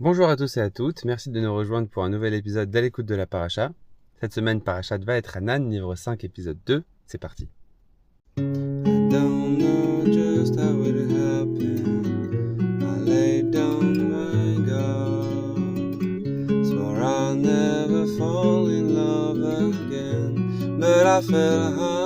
Bonjour à tous et à toutes, merci de nous rejoindre pour un nouvel épisode d'À l'écoute de la Paracha. Cette semaine, Parachat va être Hanan, livre 5, épisode 2. C'est parti. I don't know just how it happened. I laid down my guard, swore I'll never fall in love again, but I fell hard.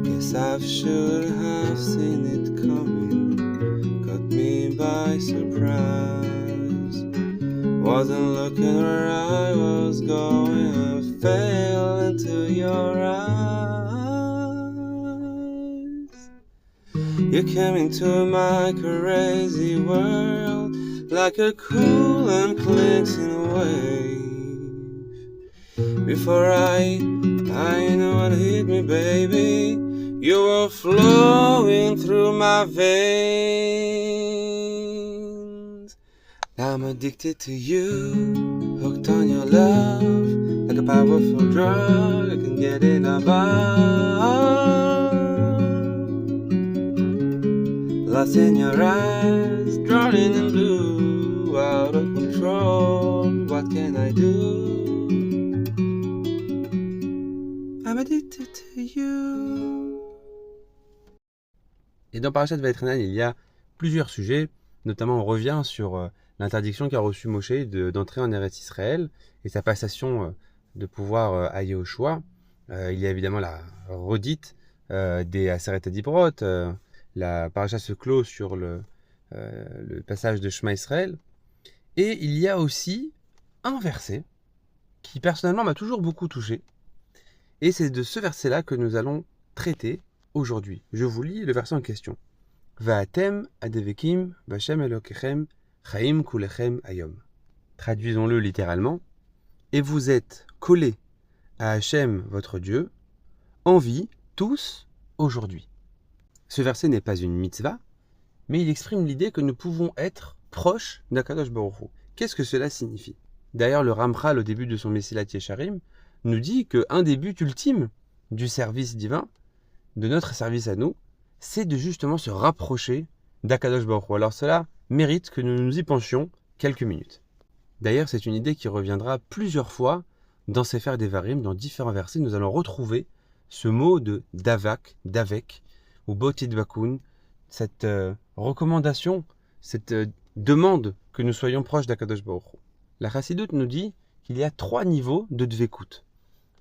Guess I should have seen it coming, caught me by surprise. Wasn't looking where I was going, I fell into your eyes. You came into my crazy world like a cool and cleansing wave. Before I know what hit me, baby, you were flowing through my veins. I'm addicted to you, hooked on your love, like a powerful drug, I can get enough of. Lost in your eyes, drowning in blue, out of control, what can I do? I'm addicted to you. Et dans Parachat va être Hanan, il y a plusieurs sujets, notamment on revient sur l'interdiction qu'a reçue Moshe d'entrer en Eretz Israël et sa passation de pouvoir à Yehoshua. Il y a évidemment la redite des Aseret Dibrot. La paracha se clôt sur le passage de Shema Israël. Et il y a aussi un verset qui personnellement m'a toujours beaucoup touché. Et c'est de ce verset-là que nous allons traiter aujourd'hui. Je vous lis le verset en question. Va'atem adevekim b'Hashem Elokechem chaim kulechem ayom. Traduisons-le littéralement. Et vous êtes collés à Hachem, votre Dieu, en vie, tous, aujourd'hui. Ce verset n'est pas une mitzvah, mais il exprime l'idée que nous pouvons être proches d'Akadosh Baruch Hu. Qu'est-ce que cela signifie? D'ailleurs, le Ramchal, au début de son Mesilat Yesharim, nous dit qu'un des buts ultimes du service divin, de notre service à nous, c'est de justement se rapprocher d'Akadosh Baruch Hu. Alors cela mérite que nous nous y penchions quelques minutes. D'ailleurs, c'est une idée qui reviendra plusieurs fois dans Sefer Devarim, dans différents versets. Nous allons retrouver ce mot de davak, davek, ou botid bakun, cette recommandation, cette demande que nous soyons proches d'Akadosh Baruch Hu. La Chassidoute nous dit qu'il y a 3 niveaux de dvekut.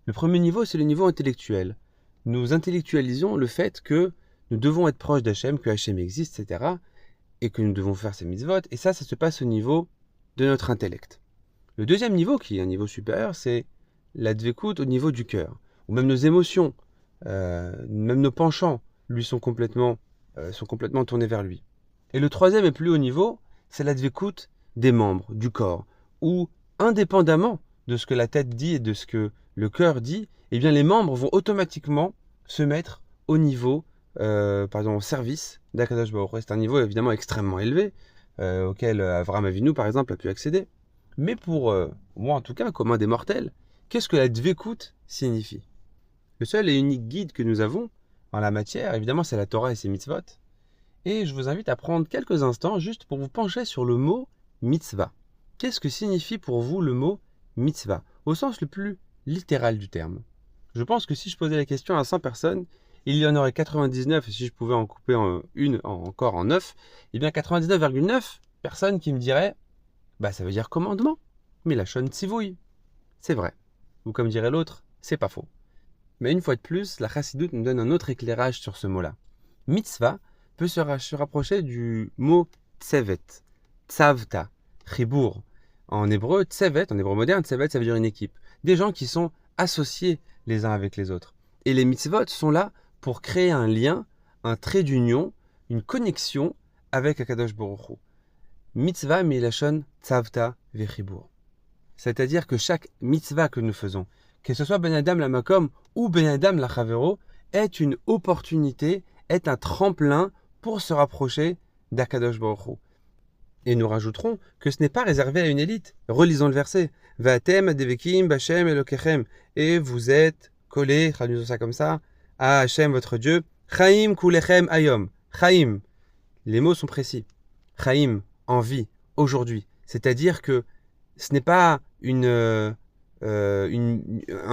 Le premier niveau, c'est le niveau intellectuel. Nous intellectualisons le fait que nous devons être proches d'Hachem, que Hachem existe, etc. et que nous devons faire ces mitzvot. Et ça se passe au niveau de notre intellect. Le deuxième niveau, qui est un niveau supérieur, c'est la dvekut au niveau du cœur, où même nos émotions, même nos penchants, lui sont complètement tournés vers lui. Et le troisième et plus haut niveau, c'est la dvekut des membres, du corps, où indépendamment de ce que la tête dit et de ce que le cœur dit, eh bien les membres vont automatiquement se mettre au niveau, au service d'Akadosh Baruch Hu. C'est un niveau évidemment extrêmement élevé, auquel Avraham Avinu par exemple a pu accéder. Mais pour moi en tout cas, comme un des mortels, qu'est-ce que la dvekut signifie? Le seul et unique guide que nous avons en la matière, évidemment, c'est la Torah et ses mitzvot. Et je vous invite à prendre quelques instants juste pour vous pencher sur le mot mitzvah. Qu'est-ce que signifie pour vous le mot mitzvah, au sens le plus littéral du terme? Je pense que si je posais la question à 100 personnes, il y en aurait 99, et si je pouvais en couper encore en 9, eh bien 99,9 personnes qui me diraient ça veut dire commandement, mais la shon tzivouï. C'est vrai. Ou comme dirait l'autre, c'est pas faux. Mais une fois de plus, la Chassidoute nous donne un autre éclairage sur ce mot-là. Mitzvah peut se rapprocher du mot tsevet, tzavta, chibour. En hébreu, tsevet, en hébreu moderne, tsevet, ça veut dire une équipe. Des gens qui sont associés les uns avec les autres. Et les mitzvot sont là pour créer un lien, un trait d'union, une connexion avec Akadosh Baruch Hu. Mitzvah milashon tzavta vechibour. C'est-à-dire que chaque mitzvah que nous faisons, que ce soit Ben Adam la Makom ou Ben Adam la Chavero, est une opportunité, est un tremplin pour se rapprocher d'Akadosh Baruch Hu. Et nous rajouterons que ce n'est pas réservé à une élite. Relisons le verset. Va'atem adevekim b'Hashem Elokechem. Et vous êtes collés, traduisons ça comme ça, à Hachem votre Dieu. Chaim kulechem ayom. Chaim, Les mots sont précis. Chaim, en vie, aujourd'hui. C'est-à-dire que ce n'est pas un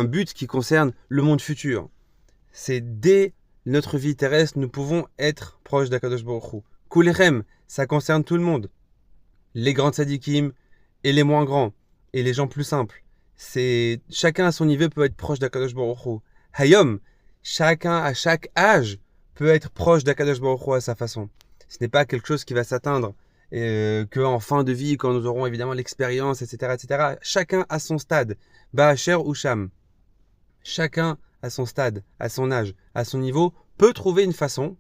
but qui concerne le monde futur. C'est dès notre vie terrestre, nous pouvons être proches d'Akadosh Baruch Hu. Kulechem, ça concerne tout le monde. Les grands tzadikim et les moins grands, et les gens plus simples. Chacun à son niveau peut être proche d'Akadosh Baruch Hu. Hayom, chacun à chaque âge peut être proche d'Akadosh Baruch Hu à sa façon. Ce n'est pas quelque chose qui va s'atteindre qu'en fin de vie, quand nous aurons évidemment l'expérience, etc., etc. Chacun à son stade. Ba'asher ou Sham. Chacun à son stade, à son âge, à son niveau, peut trouver une façon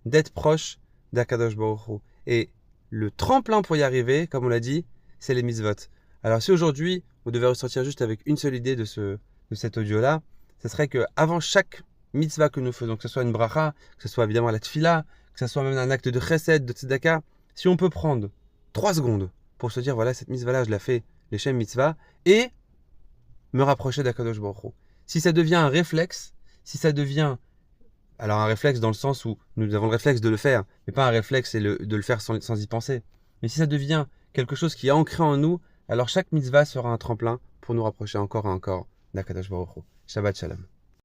d'être proche d'Akadosh Baruch Hu. Et le tremplin pour y arriver, comme on l'a dit, c'est les mitzvot. Alors si aujourd'hui, on devait ressortir juste avec une seule idée de cet audio-là, ce serait qu'avant chaque mitzvah que nous faisons, que ce soit une bracha, que ce soit évidemment la tfila, que ce soit même un acte de chesed, de tzedaka, si on peut prendre 3 secondes pour se dire, voilà, cette mitzvah-là, je la fais, les shem mitzvah, et me rapprocher d'Akadosh Baruch Hu. Si ça devient un réflexe, si ça devient, alors un réflexe dans le sens où nous avons le réflexe de le faire, mais pas un réflexe de le faire sans y penser, mais si ça devient quelque chose qui est ancré en nous, alors chaque mitzvah sera un tremplin pour nous rapprocher encore et encore d'Akadosh Baruch Hu. Shabbat Shalom.